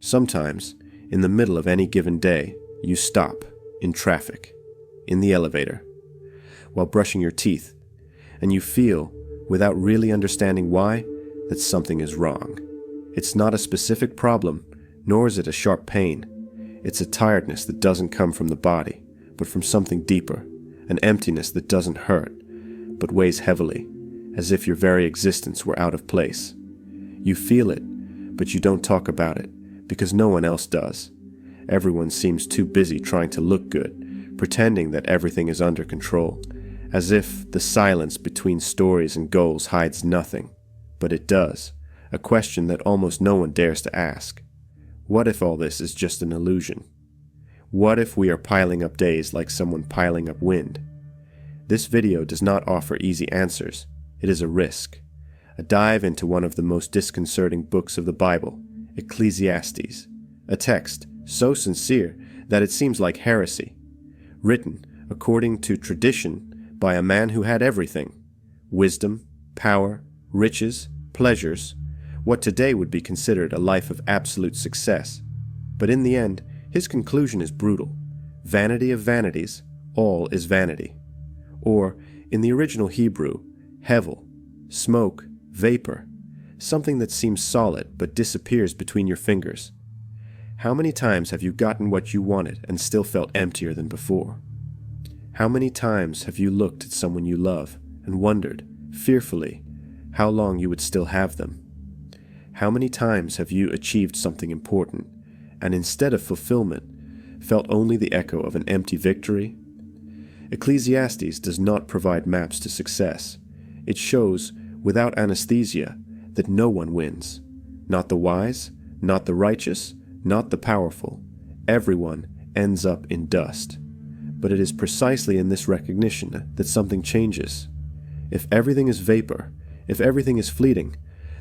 Sometimes, in the middle of any given day, you stop, in traffic, in the elevator, while brushing your teeth, and you feel, without really understanding why, that something is wrong. It's not a specific problem, nor is it a sharp pain. It's a tiredness that doesn't come from the body, but from something deeper, an emptiness that doesn't hurt, but weighs heavily, as if your very existence were out of place. You feel it, but you don't talk about it, because no one else does. Everyone seems too busy trying to look good, pretending that everything is under control, as if the silence between stories and goals hides nothing. But it does, a question that almost no one dares to ask. What if all this is just an illusion? What if we are piling up days like someone piling up wind? This video does not offer easy answers. It is a risk. A dive into one of the most disconcerting books of the Bible, Ecclesiastes, a text so sincere that it seems like heresy, written, according to tradition, by a man who had everything: wisdom, power, riches, pleasures, what today would be considered a life of absolute success. But in the end, his conclusion is brutal. Vanity of vanities, all is vanity. Or, in the original Hebrew, hevel, smoke, vapor, something that seems solid but disappears between your fingers. How many times have you gotten what you wanted and still felt emptier than before? How many times have you looked at someone you love and wondered, fearfully, how long you would still have them? How many times have you achieved something important, and instead of fulfillment, felt only the echo of an empty victory? Ecclesiastes does not provide maps to success. It shows, without anesthesia, that no one wins. Not the wise, not the righteous, not the powerful. Everyone ends up in dust. But it is precisely in this recognition that something changes. If everything is vapor, if everything is fleeting,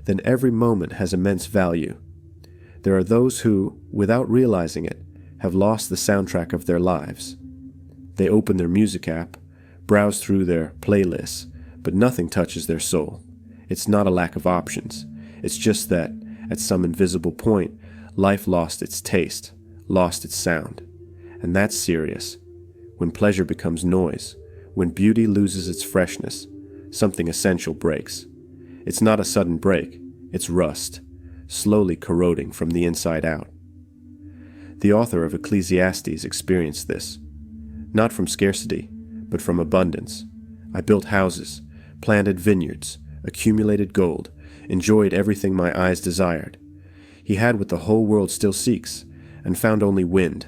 then every moment has immense value. There are those who, without realizing it, have lost the soundtrack of their lives. They open their music app, browse through their playlists, but nothing touches their soul. It's not a lack of options. It's just that, at some invisible point, life lost its taste, lost its sound. And that's serious. When pleasure becomes noise, when beauty loses its freshness, something essential breaks. It's not a sudden break, it's rust, slowly corroding from the inside out. The author of Ecclesiastes experienced this, not from scarcity, but from abundance. I built houses, planted vineyards, accumulated gold, enjoyed everything my eyes desired. He had what the whole world still seeks, and found only wind.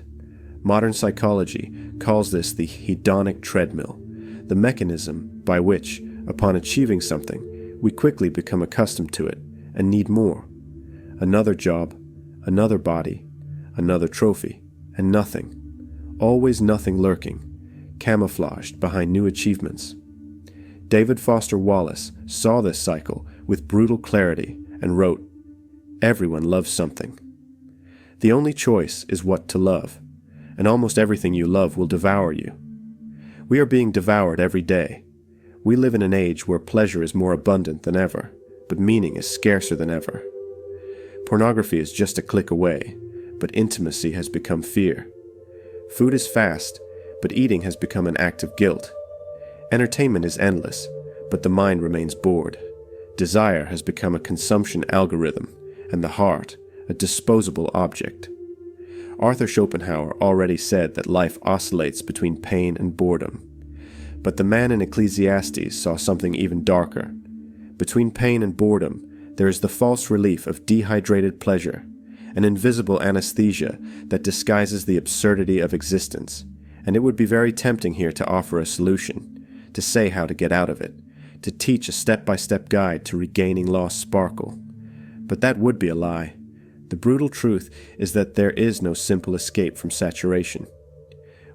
Modern psychology calls this the hedonic treadmill, the mechanism by which, upon achieving something, we quickly become accustomed to it and need more. Another job, another body, another trophy, and nothing. Always nothing lurking, camouflaged behind new achievements. David Foster Wallace saw this cycle with brutal clarity and wrote, "Everyone loves something. The only choice is what to love, and almost everything you love will devour you. We are being devoured every day. We live in an age where pleasure is more abundant than ever, but meaning is scarcer than ever. Pornography is just a click away, but intimacy has become fear. Food is fast, but eating has become an act of guilt. Entertainment is endless, but the mind remains bored. Desire has become a consumption algorithm, and the heart, a disposable object." Arthur Schopenhauer already said that life oscillates between pain and boredom. But the man in Ecclesiastes saw something even darker. Between pain and boredom, there is the false relief of dehydrated pleasure, an invisible anesthesia that disguises the absurdity of existence, and it would be very tempting here to offer a solution, to say how to get out of it, to teach a step-by-step guide to regaining lost sparkle. But that would be a lie. The brutal truth is that there is no simple escape from saturation.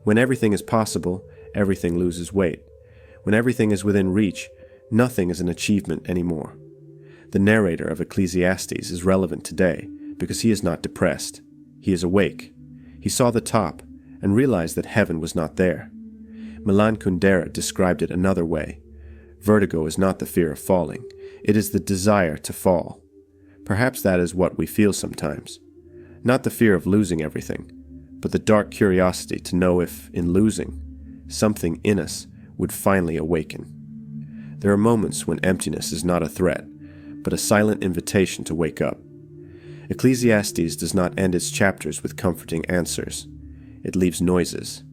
When everything is possible, everything loses weight. When everything is within reach, nothing is an achievement anymore. The narrator of Ecclesiastes is relevant today because he is not depressed. He is awake. He saw the top and realized that heaven was not there. Milan Kundera described it another way. Vertigo is not the fear of falling. It is the desire to fall. Perhaps that is what we feel sometimes. Not the fear of losing everything, but the dark curiosity to know if, in losing, something in us would finally awaken. There are moments when emptiness is not a threat, but a silent invitation to wake up. Ecclesiastes does not end its chapters with comforting answers. It leaves noises.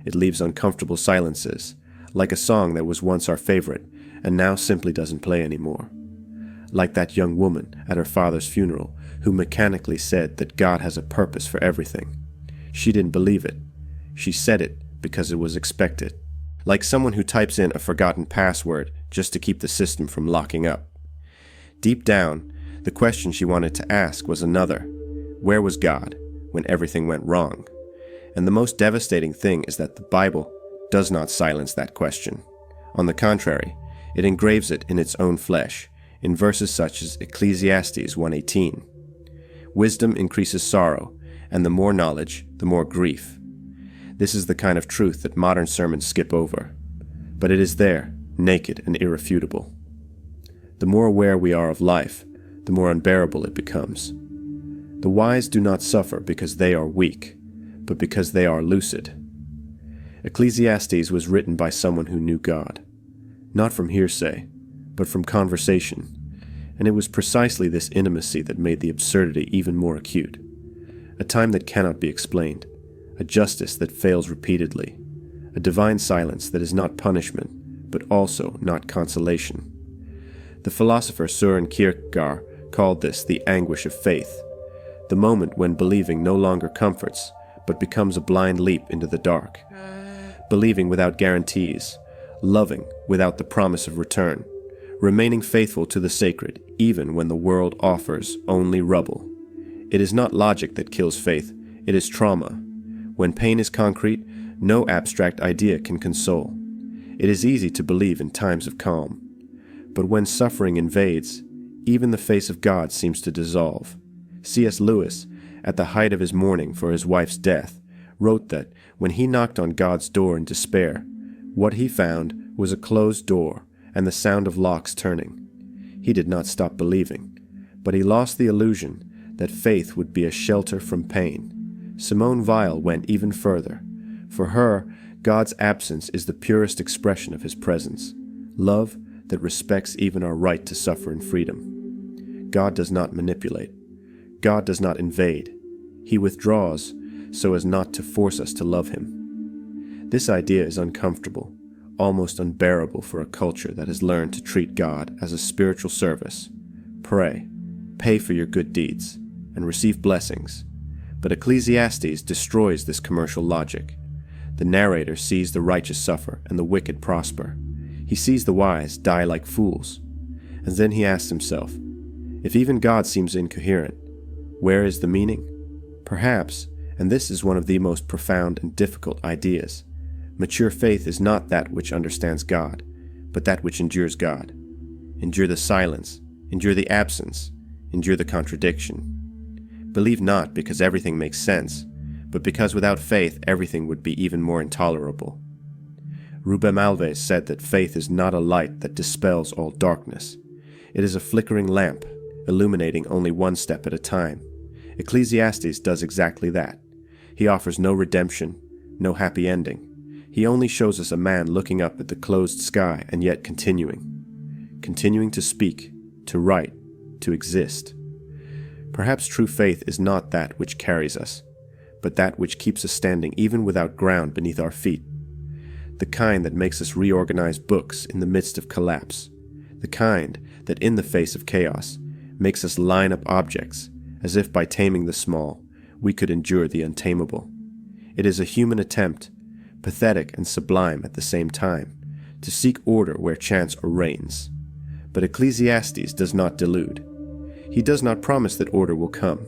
It leaves uncomfortable silences, like a song that was once our favorite and now simply doesn't play anymore. Like that young woman at her father's funeral who mechanically said that God has a purpose for everything. She didn't believe it. She said it because it was expected. Like someone who types in a forgotten password just to keep the system from locking up. Deep down, the question she wanted to ask was another. Where was God when everything went wrong? And the most devastating thing is that the Bible does not silence that question. On the contrary, it engraves it in its own flesh, in verses such as Ecclesiastes 1:18. Wisdom increases sorrow, and the more knowledge, the more grief. This is the kind of truth that modern sermons skip over. But it is there, naked and irrefutable. The more aware we are of life, the more unbearable it becomes. The wise do not suffer because they are weak, but because they are lucid. Ecclesiastes was written by someone who knew God, not from hearsay, but from conversation, and it was precisely this intimacy that made the absurdity even more acute. A time that cannot be explained, a justice that fails repeatedly, a divine silence that is not punishment, but also not consolation. The philosopher Søren Kierkegaard called this the anguish of faith, the moment when believing no longer comforts, but becomes a blind leap into the dark. Believing without guarantees, loving without the promise of return, remaining faithful to the sacred even when the world offers only rubble. It is not logic that kills faith, it is trauma. When pain is concrete, no abstract idea can console. It is easy to believe in times of calm. But when suffering invades, even the face of God seems to dissolve. C.S. Lewis, at the height of his mourning for his wife's death, wrote that when he knocked on God's door in despair, what he found was a closed door and the sound of locks turning. He did not stop believing, but he lost the illusion that faith would be a shelter from pain. Simone Weil went even further. For her, God's absence is the purest expression of his presence, love that respects even our right to suffer in freedom. God does not manipulate. God does not invade. He withdraws so as not to force us to love him. This idea is uncomfortable, almost unbearable for a culture that has learned to treat God as a spiritual service. Pray, pay for your good deeds, and receive blessings. But Ecclesiastes destroys this commercial logic. The narrator sees the righteous suffer and the wicked prosper. He sees the wise die like fools. And then he asks himself, if even God seems incoherent, where is the meaning? Perhaps, and this is one of the most profound and difficult ideas, mature faith is not that which understands God, but that which endures God. Endure the silence, endure the absence, endure the contradiction. Believe not because everything makes sense, but because without faith everything would be even more intolerable. Rubem Alves said that faith is not a light that dispels all darkness. It is a flickering lamp, illuminating only one step at a time. Ecclesiastes does exactly that. He offers no redemption, no happy ending. He only shows us a man looking up at the closed sky and yet continuing to speak, to write, to exist. Perhaps true faith is not that which carries us, but that which keeps us standing even without ground beneath our feet. The kind that makes us reorganize books in the midst of collapse. The kind that in the face of chaos makes us line up objects as if by taming the small we could endure the untamable. It is a human attempt, pathetic and sublime at the same time, to seek order where chance reigns. But Ecclesiastes does not delude. He does not promise that order will come.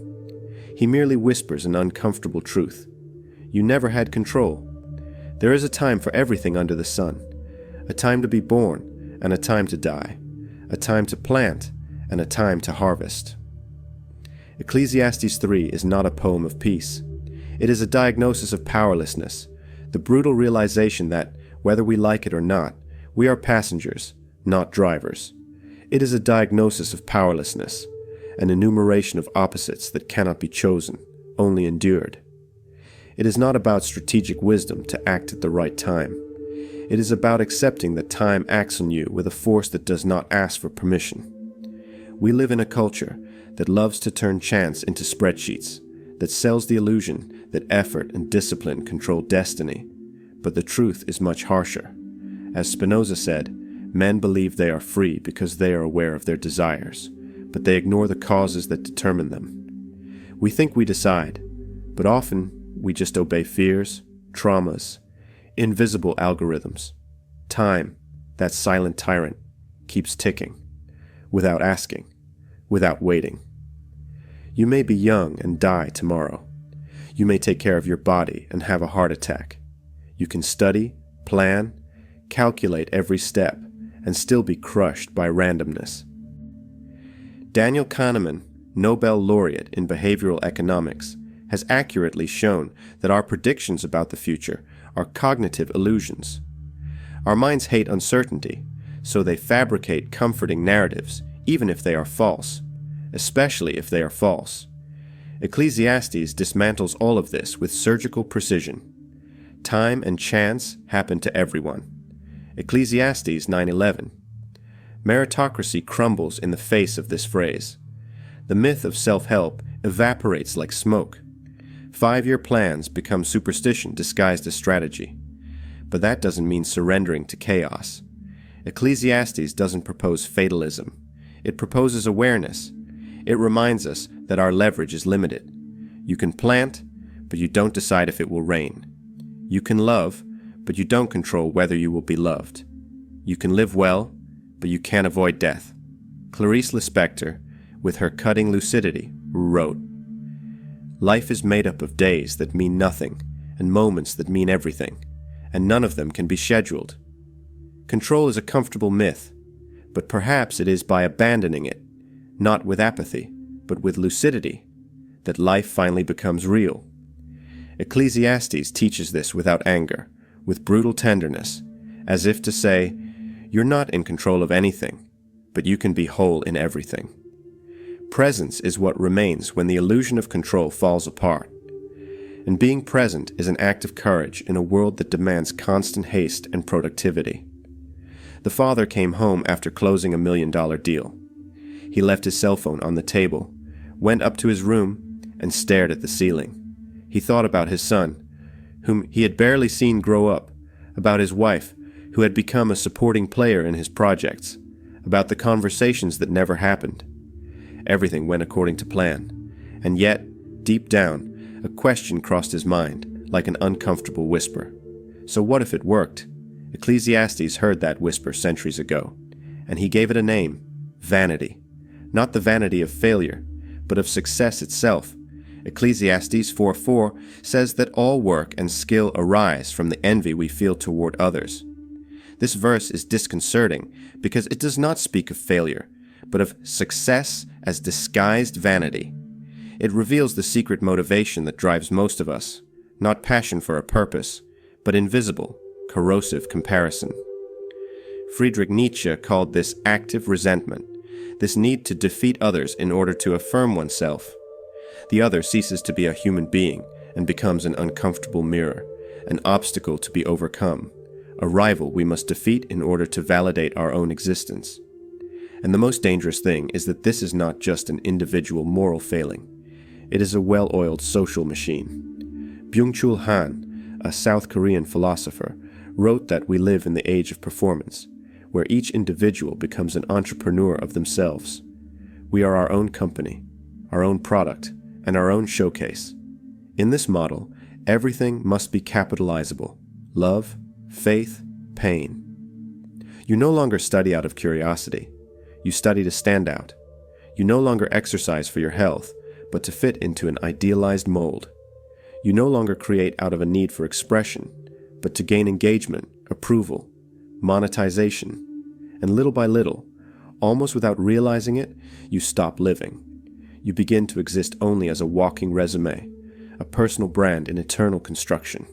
He merely whispers an uncomfortable truth. You never had control. There is a time for everything under the sun, a time to be born and a time to die, a time to plant and a time to harvest. Ecclesiastes 3 is not a poem of peace. It is a diagnosis of powerlessness, the brutal realization that, whether we like it or not, we are passengers, not drivers. It is a diagnosis of powerlessness, an enumeration of opposites that cannot be chosen, only endured. It is not about strategic wisdom to act at the right time. It is about accepting that time acts on you with a force that does not ask for permission. We live in a culture that loves to turn chance into spreadsheets, that sells the illusion that effort and discipline control destiny. But the truth is much harsher. As Spinoza said, men believe they are free because they are aware of their desires, but they ignore the causes that determine them. We think we decide, but often we just obey fears, traumas, invisible algorithms. Time, that silent tyrant, keeps ticking, without asking, without waiting. You may be young and die tomorrow. You may take care of your body and have a heart attack. You can study, plan, calculate every step, and still be crushed by randomness. Daniel Kahneman, Nobel laureate in behavioral economics, has accurately shown that our predictions about the future are cognitive illusions. Our minds hate uncertainty, so they fabricate comforting narratives, even if they are false, especially if they are false. Ecclesiastes dismantles all of this with surgical precision. Time and chance happen to everyone. Ecclesiastes 9:11. Meritocracy crumbles in the face of this phrase. The myth of self-help evaporates like smoke. 5-year plans become superstition disguised as strategy. But that doesn't mean surrendering to chaos. Ecclesiastes doesn't propose fatalism. It proposes awareness. It reminds us that our leverage is limited. You can plant, but you don't decide if it will rain. You can love, but you don't control whether you will be loved. You can live well, but you can't avoid death. Clarice Lispector, with her cutting lucidity, wrote, "Life is made up of days that mean nothing and moments that mean everything, and none of them can be scheduled. Control is a comfortable myth, but perhaps it is by abandoning it, not with apathy, but with lucidity, that life finally becomes real." Ecclesiastes teaches this without anger, with brutal tenderness, as if to say, you're not in control of anything, but you can be whole in everything. Presence is what remains when the illusion of control falls apart. And being present is an act of courage in a world that demands constant haste and productivity. The father came home after closing a $1 million deal. He left his cell phone on the table, went up to his room, and stared at the ceiling. He thought about his son, whom he had barely seen grow up, about his wife, who had become a supporting player in his projects, about the conversations that never happened. Everything went according to plan, and yet, deep down, a question crossed his mind, like an uncomfortable whisper. So what if it worked? Ecclesiastes heard that whisper centuries ago, and he gave it a name, vanity. Not the vanity of failure, but of success itself. Ecclesiastes 4:4 says that all work and skill arise from the envy we feel toward others. This verse is disconcerting because it does not speak of failure, but of success as disguised vanity. It reveals the secret motivation that drives most of us, not passion for a purpose, but invisible, corrosive comparison. Friedrich Nietzsche called this active resentment, this need to defeat others in order to affirm oneself. The other ceases to be a human being and becomes an uncomfortable mirror, an obstacle to be overcome, a rival we must defeat in order to validate our own existence. And the most dangerous thing is that this is not just an individual moral failing. It is a well-oiled social machine. Byung-Chul Han, a South Korean philosopher, wrote that we live in the age of performance, where each individual becomes an entrepreneur of themselves. We are our own company, our own product, and our own showcase. In this model, everything must be capitalizable: love, faith, pain. You no longer study out of curiosity. You study to stand out. You no longer exercise for your health, but to fit into an idealized mold. You no longer create out of a need for expression, but to gain engagement, approval, monetization. And little by little, almost without realizing it, you stop living. You begin to exist only as a walking resume, a personal brand in eternal construction.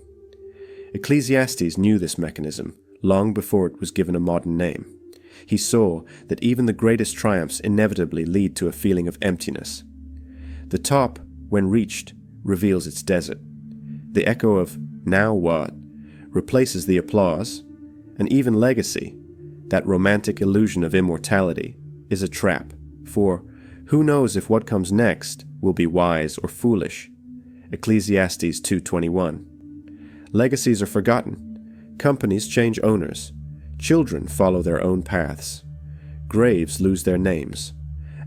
Ecclesiastes knew this mechanism long before it was given a modern name. He saw that even the greatest triumphs inevitably lead to a feeling of emptiness. The top, when reached, reveals its desert. The echo of "now what?" replaces the applause, and even legacy, that romantic illusion of immortality, is a trap, for who knows if what comes next will be wise or foolish? Ecclesiastes 2:21. Legacies are forgotten. Companies change owners. Children follow their own paths. Graves lose their names.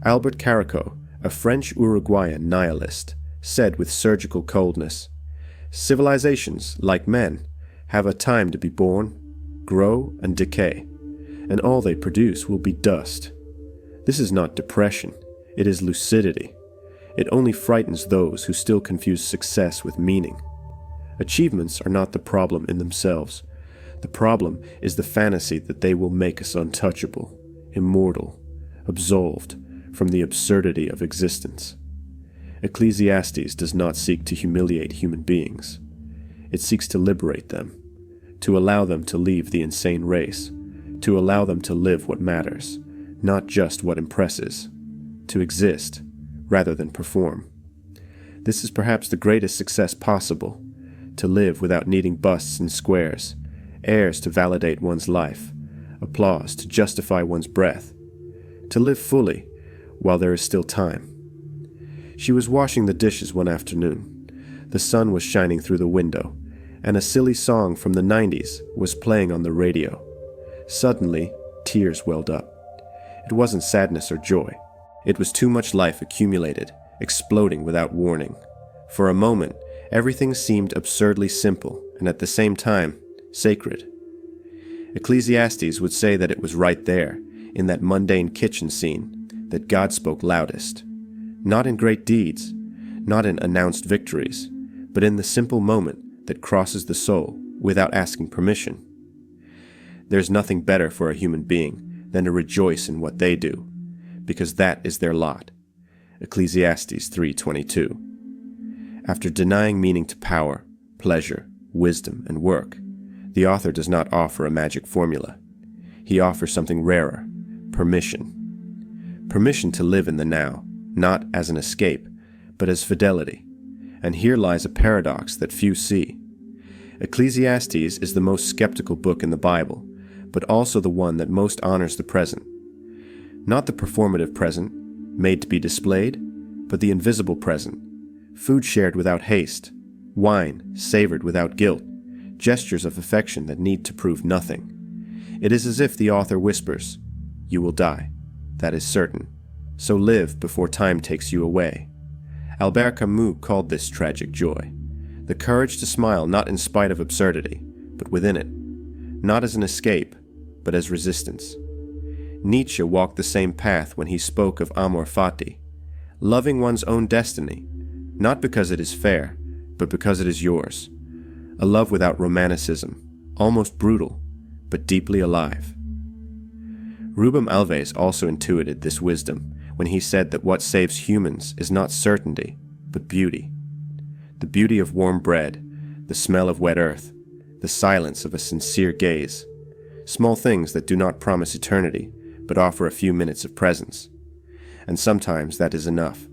Albert Caraco, a French Uruguayan nihilist, said with surgical coldness, "Civilizations, like men, have a time to be born, grow, and decay, and all they produce will be dust." This is not depression, it is lucidity. It only frightens those who still confuse success with meaning. Achievements are not the problem in themselves. The problem is the fantasy that they will make us untouchable, immortal, absolved from the absurdity of existence. Ecclesiastes does not seek to humiliate human beings. It seeks to liberate them, to allow them to leave the insane race, to allow them to live what matters, not just what impresses, to exist rather than perform. This is perhaps the greatest success possible, to live without needing busts and squares, heirs to validate one's life, applause to justify one's breath, to live fully while there is still time. She was washing the dishes one afternoon. The sun was shining through the window, and a silly song from the 90s was playing on the radio. Suddenly, tears welled up. It wasn't sadness or joy. It was too much life accumulated, exploding without warning. For a moment, everything seemed absurdly simple, and at the same time, sacred. Ecclesiastes would say that it was right there, in that mundane kitchen scene, that God spoke loudest. Not in great deeds, not in announced victories, but in the simple moment that crosses the soul without asking permission. There's nothing better for a human being than to rejoice in what they do, because that is their lot. Ecclesiastes 3:22. After denying meaning to power, pleasure, wisdom, and work, the author does not offer a magic formula. He offers something rarer, permission. Permission to live in the now, not as an escape, but as fidelity. And here lies a paradox that few see. Ecclesiastes is the most skeptical book in the Bible, but also the one that most honors the present. Not the performative present, made to be displayed, but the invisible present. Food shared without haste, wine savored without guilt, gestures of affection that need to prove nothing. It is as if the author whispers, "You will die. That is certain. So live before time takes you away." Albert Camus called this tragic joy, the courage to smile not in spite of absurdity, but within it, not as an escape, but as resistance. Nietzsche walked the same path when he spoke of amor fati, loving one's own destiny, not because it is fair, but because it is yours. A love without romanticism, almost brutal, but deeply alive. Rubem Alves also intuited this wisdom when he said that what saves humans is not certainty, but beauty. The beauty of warm bread, the smell of wet earth, the silence of a sincere gaze. Small things that do not promise eternity, but offer a few minutes of presence. And sometimes that is enough.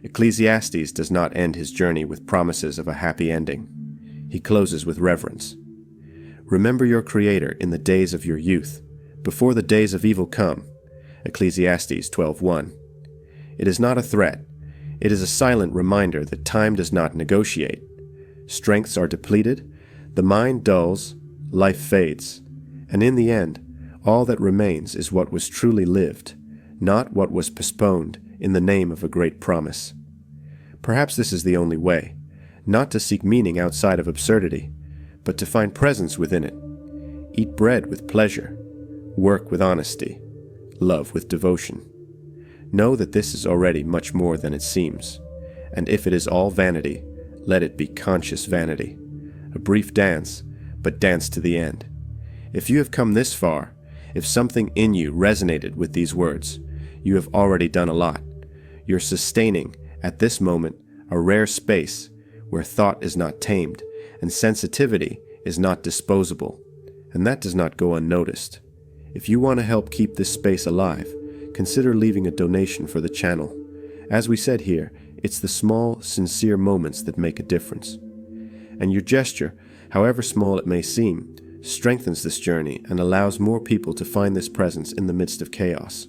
Ecclesiastes does not end his journey with promises of a happy ending. He closes with reverence. Remember your Creator in the days of your youth, before the days of evil come. Ecclesiastes 12:1. It is not a threat. It is a silent reminder that time does not negotiate. Strengths are depleted, the mind dulls, life fades, and in the end, all that remains is what was truly lived, not what was postponed in the name of a great promise. Perhaps this is the only way, not to seek meaning outside of absurdity, but to find presence within it. Eat bread with pleasure, work with honesty, love with devotion. Know that this is already much more than it seems, and if it is all vanity, let it be conscious vanity. A brief dance, but dance to the end. If you have come this far, if something in you resonated with these words, you have already done a lot. You're sustaining, at this moment, a rare space where thought is not tamed and sensitivity is not disposable, and that does not go unnoticed. If you want to help keep this space alive, consider leaving a donation for the channel. As we said here, It's the small, sincere moments that make a difference. And your gesture, however small it may seem, strengthens this journey and allows more people to find this presence in the midst of chaos.